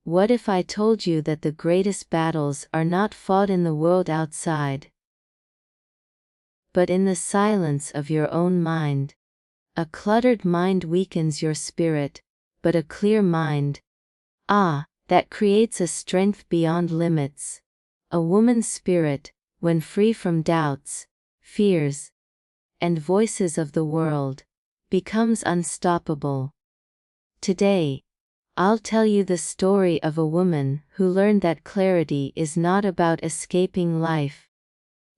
What if I told you that the greatest battles are not fought in the world outside, but in the silence of your own mind? A cluttered mind weakens your spirit, but a clear mind, that creates a strength beyond limits. A woman's spirit, when free from doubts, fears, and voices of the world, becomes unstoppable. Today, I'll tell you the story of a woman who learned that clarity is not about escaping life,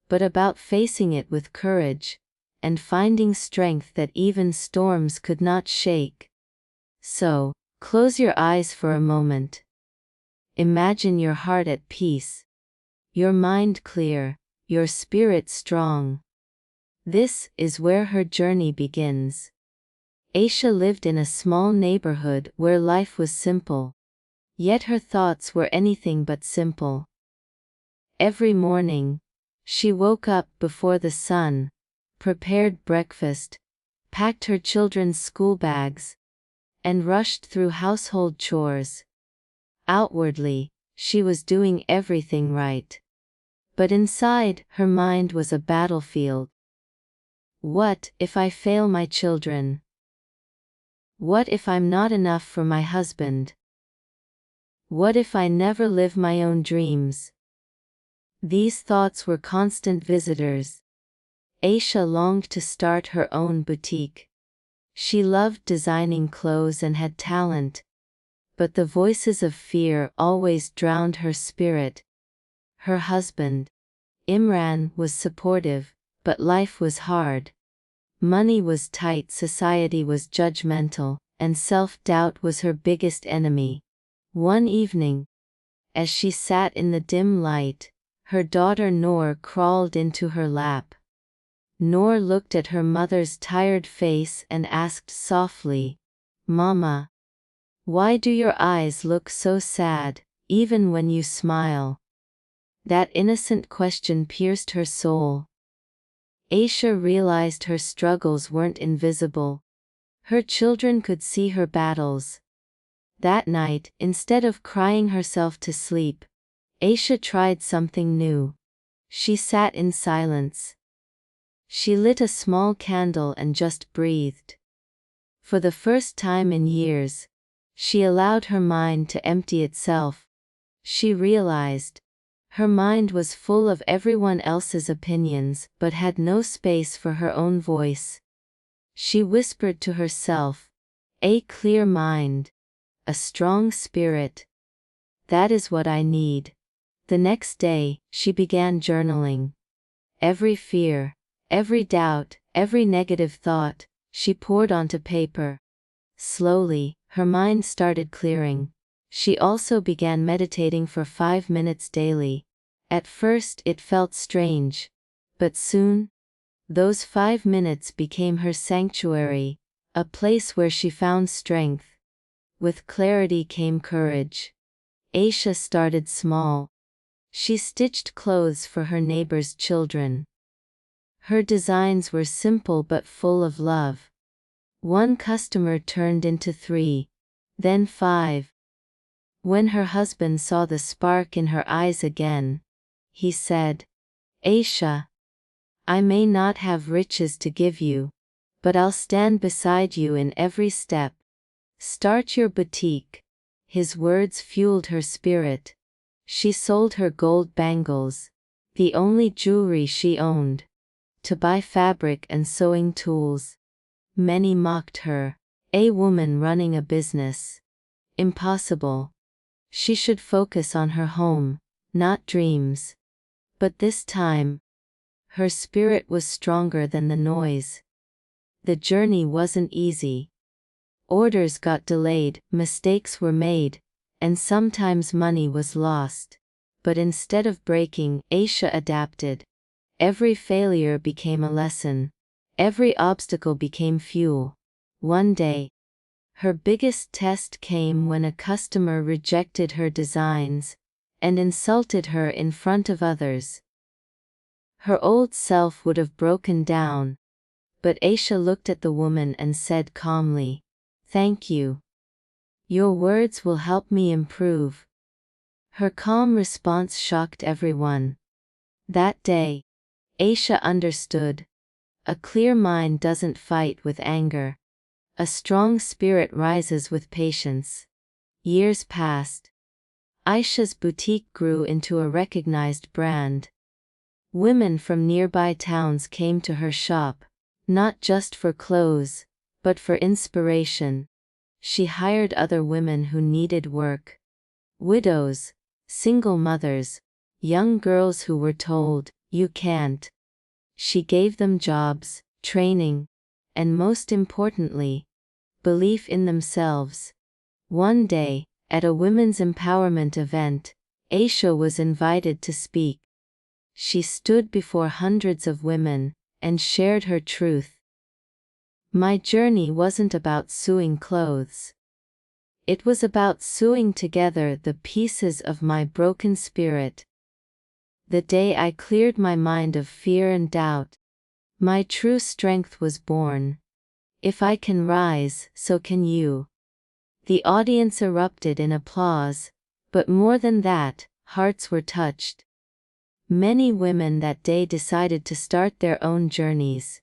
but about facing it with courage, and finding strength that even storms could not shake. So, close your eyes for a moment. Imagine your heart at peace, your mind clear, your spirit strong. This is where her journey begins. Aisha lived in a small neighborhood where life was simple, yet her thoughts were anything but simple. Every morning, she woke up before the sun, prepared breakfast, packed her children's school bags, and rushed through household chores. Outwardly, she was doing everything right. But inside, her mind was a battlefield. What if I fail my children? What if I'm not enough for my husband? What if I never live my own dreams? These thoughts were constant visitors. Aisha longed to start her own boutique. She loved designing clothes and had talent, but the voices of fear always drowned her spirit. Her husband, Imran, was supportive, but life was hard. Money was tight, society was judgmental, and self-doubt was her biggest enemy. One evening, as she sat in the dim light, her daughter Noor crawled into her lap. Noor looked at her mother's tired face and asked softly, "Mama, why do your eyes look so sad, even when you smile?" That innocent question pierced her soul. Aisha realized her struggles weren't invisible. Her children could see her battles. That night, instead of crying herself to sleep, Aisha tried something new. She sat in silence. She lit a small candle and just breathed. For the first time in years, she allowed her mind to empty itself. She realized her mind was full of everyone else's opinions but had no space for her own voice. She whispered to herself, "A clear mind, a strong spirit. That is what I need." The next day, she began journaling. Every fear, every doubt, every negative thought, she poured onto paper. Slowly, her mind started clearing. She also began meditating for 5 minutes daily. At first it felt strange, but soon, those 5 minutes became her sanctuary, a place where she found strength. With clarity came courage. Aisha started small. She stitched clothes for her neighbors' children. Her designs were simple but full of love. One customer turned into 3, then 5. When her husband saw the spark in her eyes again, he said, "Aisha, I may not have riches to give you, but I'll stand beside you in every step. Start your boutique." His words fueled her spirit. She sold her gold bangles, the only jewelry she owned, to buy fabric and sewing tools. Many mocked her. A woman running a business. Impossible. She should focus on her home, not dreams. But this time, her spirit was stronger than the noise. The journey wasn't easy. Orders got delayed, mistakes were made, and sometimes money was lost. But instead of breaking, Aisha adapted. Every failure became a lesson. Every obstacle became fuel. One day, her biggest test came when a customer rejected her designs and insulted her in front of others. Her old self would have broken down, but Aisha looked at the woman and said calmly, "Thank you. Your words will help me improve." Her calm response shocked everyone. That day, Aisha understood. A clear mind doesn't fight with anger. A strong spirit rises with patience. Years passed. Aisha's boutique grew into a recognized brand. Women from nearby towns came to her shop, not just for clothes, but for inspiration. She hired other women who needed work. Widows, single mothers, young girls who were told, "You can't." She gave them jobs, training, and most importantly, belief in themselves. One day, at a women's empowerment event, Aisha was invited to speak. She stood before hundreds of women and shared her truth. "My journey wasn't about sewing clothes. It was about sewing together the pieces of my broken spirit. The day I cleared my mind of fear and doubt, my true strength was born. If I can rise, so can you." The audience erupted in applause, but more than that, hearts were touched. Many women that day decided to start their own journeys.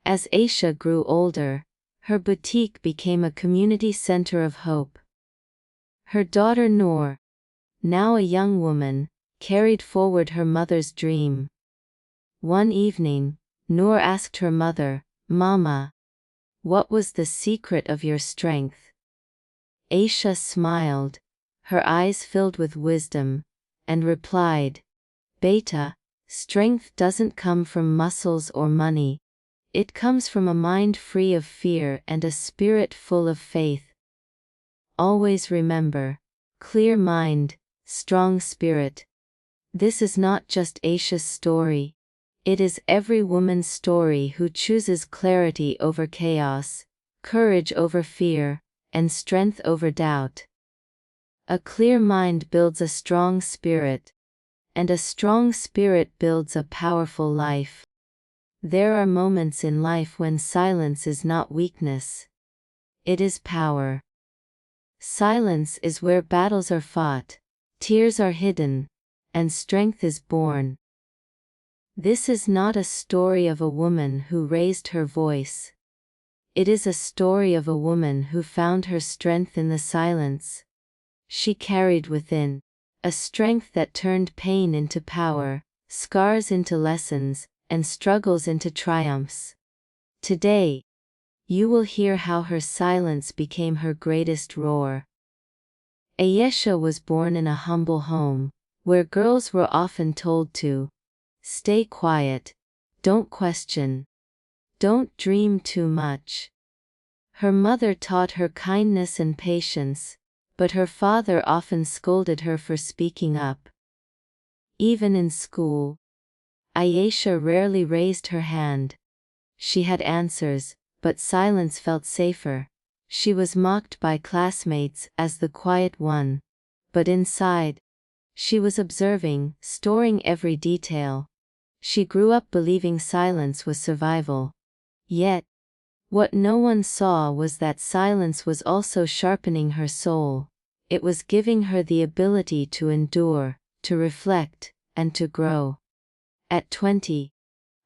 As Aisha grew older, her boutique became a community center of hope. Her daughter Noor, now a young woman, carried forward her mother's dream. One evening, Noor asked her mother, "Mama, what was the secret of your strength?" Aisha smiled, her eyes filled with wisdom, and replied, "Beta, strength doesn't come from muscles or money. It comes from a mind free of fear and a spirit full of faith." Always remember, clear mind, strong spirit. This is not just Aisha's story. It is every woman's story who chooses clarity over chaos, courage over fear, and strength over doubt. A clear mind builds a strong spirit, and a strong spirit builds a powerful life. There are moments in life when silence is not weakness. It is power. Silence is where battles are fought, tears are hidden, and strength is born. This is not a story of a woman who raised her voice. It is a story of a woman who found her strength in the silence. She carried within a strength that turned pain into power, scars into lessons, and struggles into triumphs. Today, you will hear how her silence became her greatest roar. Aisha was born in a humble home, where girls were often told to stay quiet, don't question, don't dream too much. Her mother taught her kindness and patience, but her father often scolded her for speaking up. Even in school, Aisha rarely raised her hand. She had answers, but silence felt safer. She was mocked by classmates as the quiet one. But inside, she was observing, storing every detail. She grew up believing silence was survival. Yet, what no one saw was that silence was also sharpening her soul. It was giving her the ability to endure, to reflect, and to grow. At 20,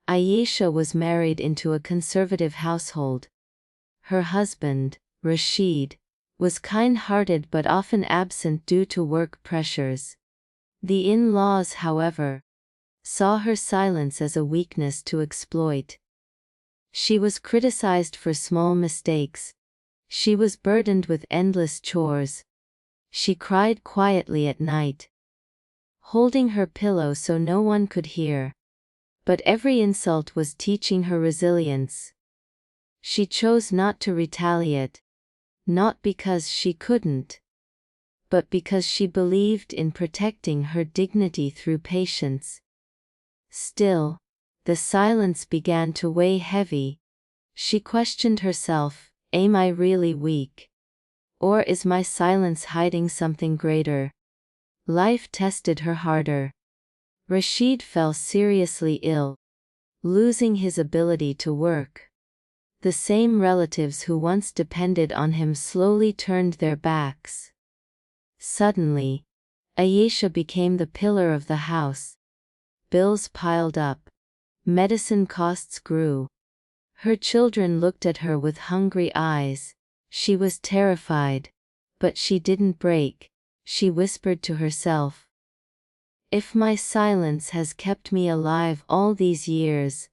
Aisha was married into a conservative household. Her husband, Rashid, was kind-hearted but often absent due to work pressures. The in-laws, however, saw her silence as a weakness to exploit. She was criticized for small mistakes. She was burdened with endless chores. She cried quietly at night, holding her pillow so no one could hear. But every insult was teaching her resilience. She chose not to retaliate, not because she couldn't, but because she believed in protecting her dignity through patience. Still, the silence began to weigh heavy. She questioned herself, am I really weak? Or is my silence hiding something greater? Life tested her harder. Rashid fell seriously ill, losing his ability to work. The same relatives who once depended on him slowly turned their backs. Suddenly, Ayesha became the pillar of the house. Bills piled up. Medicine costs grew. Her children looked at her with hungry eyes. She was terrified. But she didn't break. She whispered to herself, "If my silence has kept me alive all these years,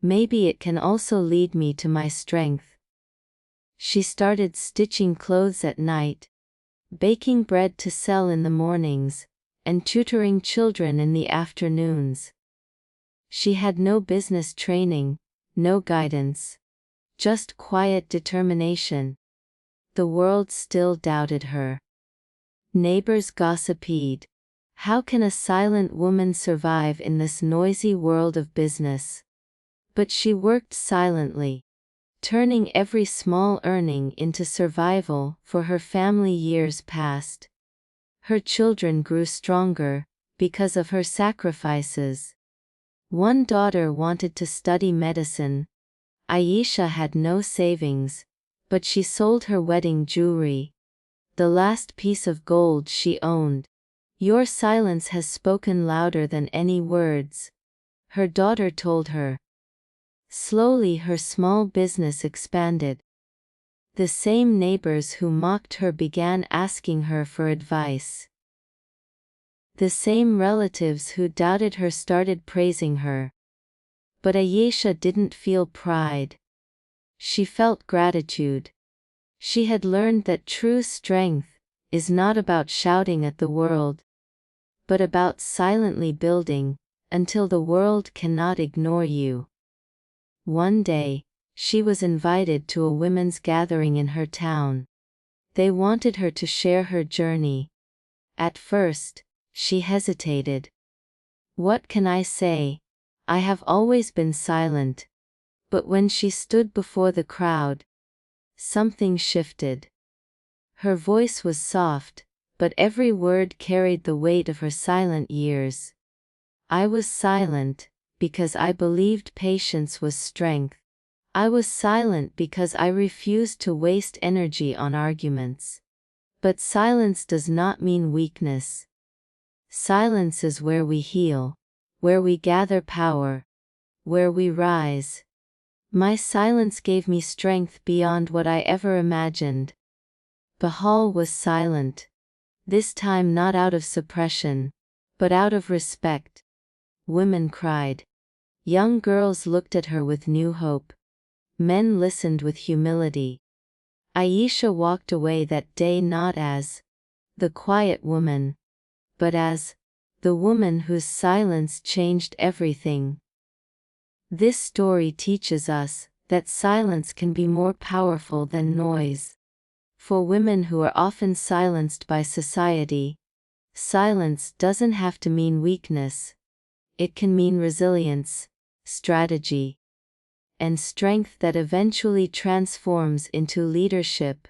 maybe it can also lead me to my strength." She started stitching clothes at night, baking bread to sell in the mornings, and tutoring children in the afternoons. She had no business training, no guidance, just quiet determination. The world still doubted her. Neighbors gossiped. How can a silent woman survive in this noisy world of business? But she worked silently, turning every small earning into survival for her family. Years passed. Her children grew stronger because of her sacrifices. One daughter wanted to study medicine. Ayesha had no savings, but she sold her wedding jewelry, the last piece of gold she owned. "Your silence has spoken louder than any words," her daughter told her. Slowly her small business expanded. The same neighbors who mocked her began asking her for advice. The same relatives who doubted her started praising her. But Ayesha didn't feel pride. She felt gratitude. She had learned that true strength is not about shouting at the world, but about silently building until the world cannot ignore you. One day, she was invited to a women's gathering in her town. They wanted her to share her journey. At first, she hesitated. "What can I say? I have always been silent." But when she stood before the crowd, something shifted. Her voice was soft, but every word carried the weight of her silent years. "I was silent because I believed patience was strength. I was silent because I refused to waste energy on arguments. But silence does not mean weakness. Silence is where we heal, where we gather power, where we rise. My silence gave me strength beyond what I ever imagined." The hall was silent. This time not out of suppression, but out of respect. Women cried. Young girls looked at her with new hope. Men listened with humility. Ayesha walked away that day not as the quiet woman, but as the woman whose silence changed everything. This story teaches us that silence can be more powerful than noise. For women who are often silenced by society, silence doesn't have to mean weakness. It can mean resilience, strategy, and strength that eventually transforms into leadership.